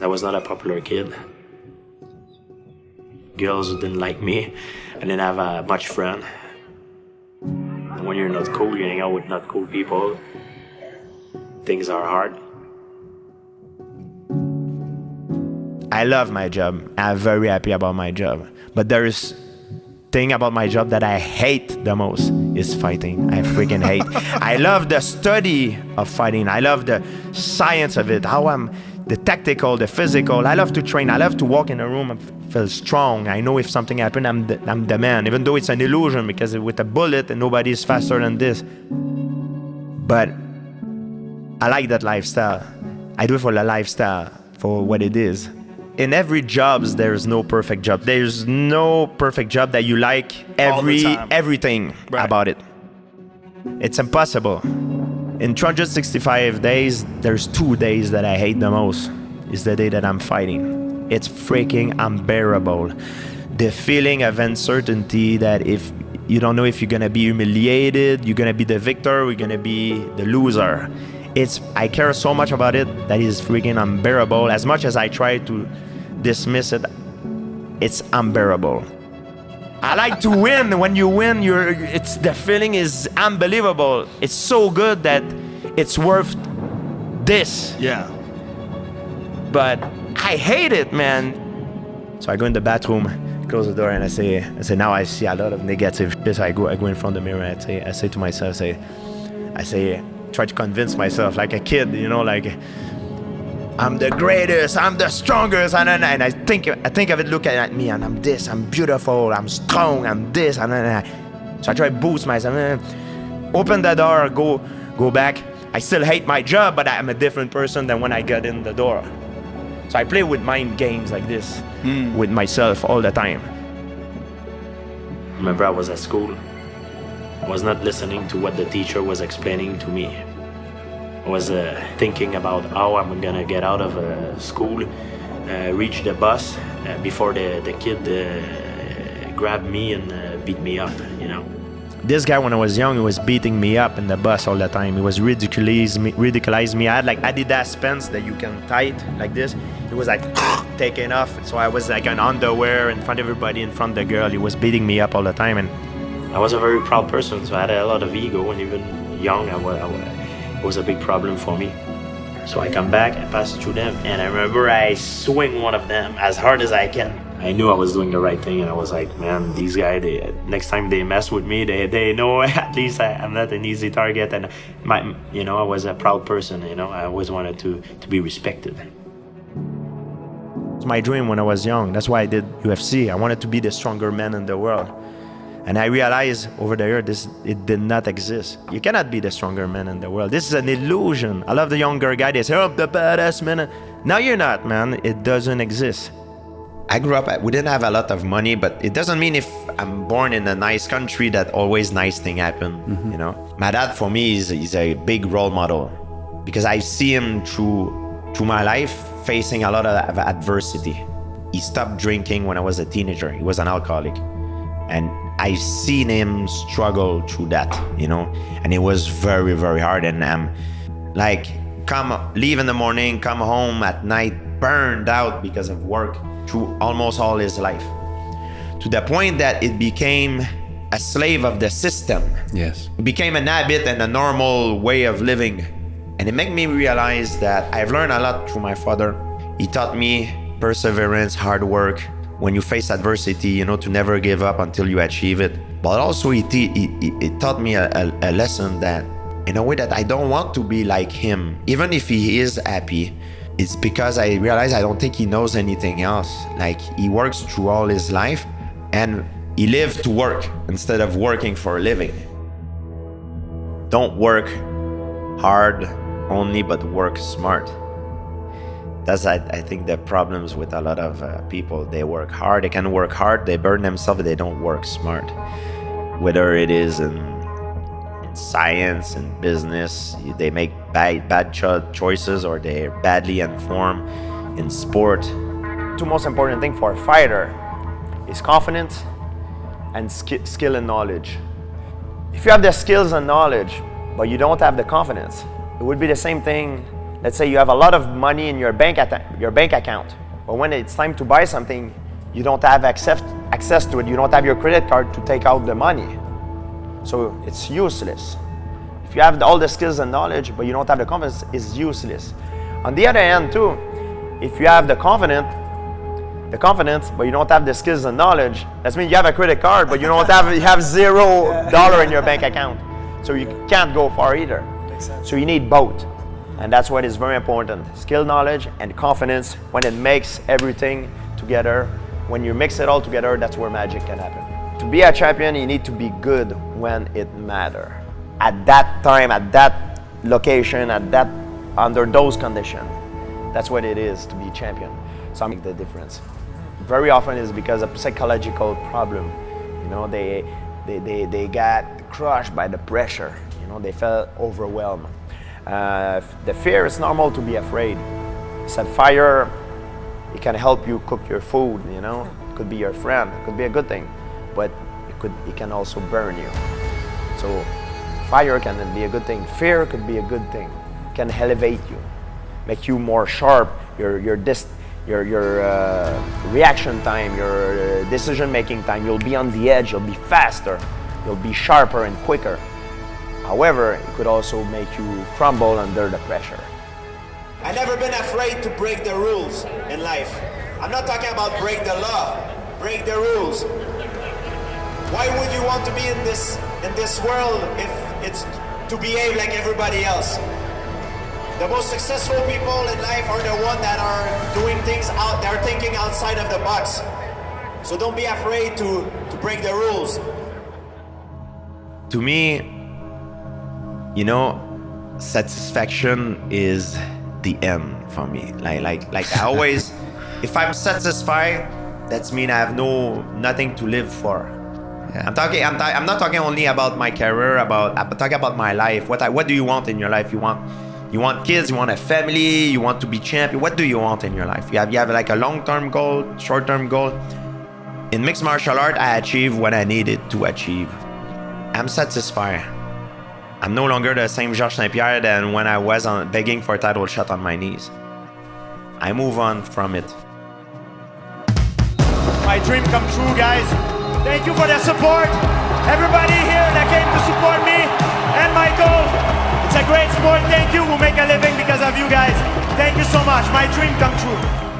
I was not a popular kid. Girls didn't like me. I didn't have much friend. And when you're not cool, you hang out with not cool people. Things are hard. I love my job. I'm very happy about my job. But there is thing about my job that I hate the most is fighting. I freaking hate. I love the study of fighting. I love the science of it. The tactical, the physical. I love to train. I love to walk in a room and feel strong. I know if something happened, I'm the man. Even though it's an illusion, because with a bullet and nobody is faster than this. But I like that lifestyle. I do it for the lifestyle, for what it is. In every job, there's no perfect job. There's no perfect job that you like everything about it. It's impossible. In 365 days, there's 2 days that I hate the most. It's the day that I'm fighting. It's freaking unbearable. The feeling of uncertainty that if you don't know if you're gonna be humiliated, you're gonna be the victor, or you're gonna be the loser. I care so much about it that is freaking unbearable. As much as I try to dismiss it, it's unbearable. I like to win. When you win, the feeling is unbelievable. It's so good that it's worth this. Yeah. But I hate it, man. So I go in the bathroom, close the door, and I say, now I see a lot of negative shit. So I go in front of the mirror, and I say to myself, I say, try to convince myself like a kid, like I'm the greatest, I'm the strongest, and I think of it, look at me, and I'm this, I'm beautiful, I'm strong, I'm this, so I try to boost myself. Open the door, go back. I still hate my job, but I'm a different person than when I got in the door. So I play with mind games like this with myself all the time. Remember, I was at school. I was not listening to what the teacher was explaining to me. I was thinking about how I'm gonna get out of school, reach the bus before the kid grabbed me and beat me up, This guy, when I was young, he was beating me up in the bus all the time. He was ridiculizing me. I had like Adidas pants that you can tie it like this. It was like taking off. So I was like in underwear in front of everybody, in front of the girl. He was beating me up all the time. And I was a very proud person, so I had a lot of ego, and even young, it was a big problem for me. So I come back, I pass through them, and I remember I swing one of them as hard as I can. I knew I was doing the right thing, and I was like, man, these guys, next time they mess with me, they know at least I'm not an easy target, and I was a proud person, I always wanted to be respected. It's my dream when I was young. That's why I did UFC. I wanted to be the stronger man in the world. And I realized over the years, it did not exist. You cannot be the stronger man in the world. This is an illusion. I love the younger guy. They say, oh, I'm the badass man. No, you're not, man. It doesn't exist. I grew up, we didn't have a lot of money, but it doesn't mean if I'm born in a nice country that always nice things happen, My dad, for me, is a big role model because I see him through my life facing a lot of adversity. He stopped drinking when I was a teenager. He was an alcoholic. And I've seen him struggle through that, and it was very, very hard. And leave in the morning, come home at night, burned out because of work through almost all his life, to the point that it became a slave of the system. Yes. It became an habit and a normal way of living. And it made me realize that I've learned a lot through my father. He taught me perseverance, hard work, when you face adversity, to never give up until you achieve it. But also he taught me a lesson that in a way that I don't want to be like him. Even if he is happy, it's because I realize I don't think he knows anything else. Like, he works through all his life and he lives to work instead of working for a living. Don't work hard only, but work smart. That's, I think, the problems with a lot of people. They work hard, they can work hard, they burn themselves, but they don't work smart. Whether it is in science and business, they make bad choices, or they're badly informed in sport. Two most important things for a fighter is confidence and skill and knowledge. If you have the skills and knowledge, but you don't have the confidence, it would be the same thing let's say you have a lot of money in your bank account, but when it's time to buy something, you don't have access to it. You don't have your credit card to take out the money. So it's useless. If you have all the skills and knowledge, but you don't have the confidence, it's useless. On the other hand too, if you have the confidence, but you don't have the skills and knowledge, that means you have a credit card, but you don't have, you have $0 in your bank account. So you can't go far either. So you need both. And that's what is very important. Skill, knowledge, and confidence. When it makes everything together, when you mix it all together, that's where magic can happen. To be a champion, you need to be good when it matters. At that time, at that location, under those conditions. That's what it is to be champion. So I make the difference. Very often it's because of psychological problem. You know, they got crushed by the pressure. You know, they felt overwhelmed. The fear is normal to be afraid. Set fire, it can help you cook your food, you know. It could be your friend, it could be a good thing, but it can also burn you. So fire can be a good thing. Fear could be a good thing. It can elevate you, make you more sharp. Your reaction time, your decision-making time, you'll be on the edge, you'll be faster, you'll be sharper and quicker. However, it could also make you crumble under the pressure. I've never been afraid to break the rules in life. I'm not talking about break the law, break the rules. Why would you want to be in this world if it's to behave like everybody else? The most successful people in life are the ones that are doing things they're thinking outside of the box. So don't be afraid to break the rules. To me, you know, satisfaction is the end for me. Like I always, if I'm satisfied, that means I have nothing to live for. Yeah. I'm not talking only about my career. I'm talking about my life. What do you want in your life? You want kids. You want a family. You want to be champion. What do you want in your life? You have like a long-term goal, short-term goal. In mixed martial art, I achieved what I needed to achieve. I'm satisfied. I'm no longer the same Georges St-Pierre than when I was begging for a title shot on my knees. I move on from it. My dream come true, guys. Thank you for the support. Everybody here that came to support me and my goal. It's a great sport. Thank you. We'll make a living because of you guys. Thank you so much. My dream come true.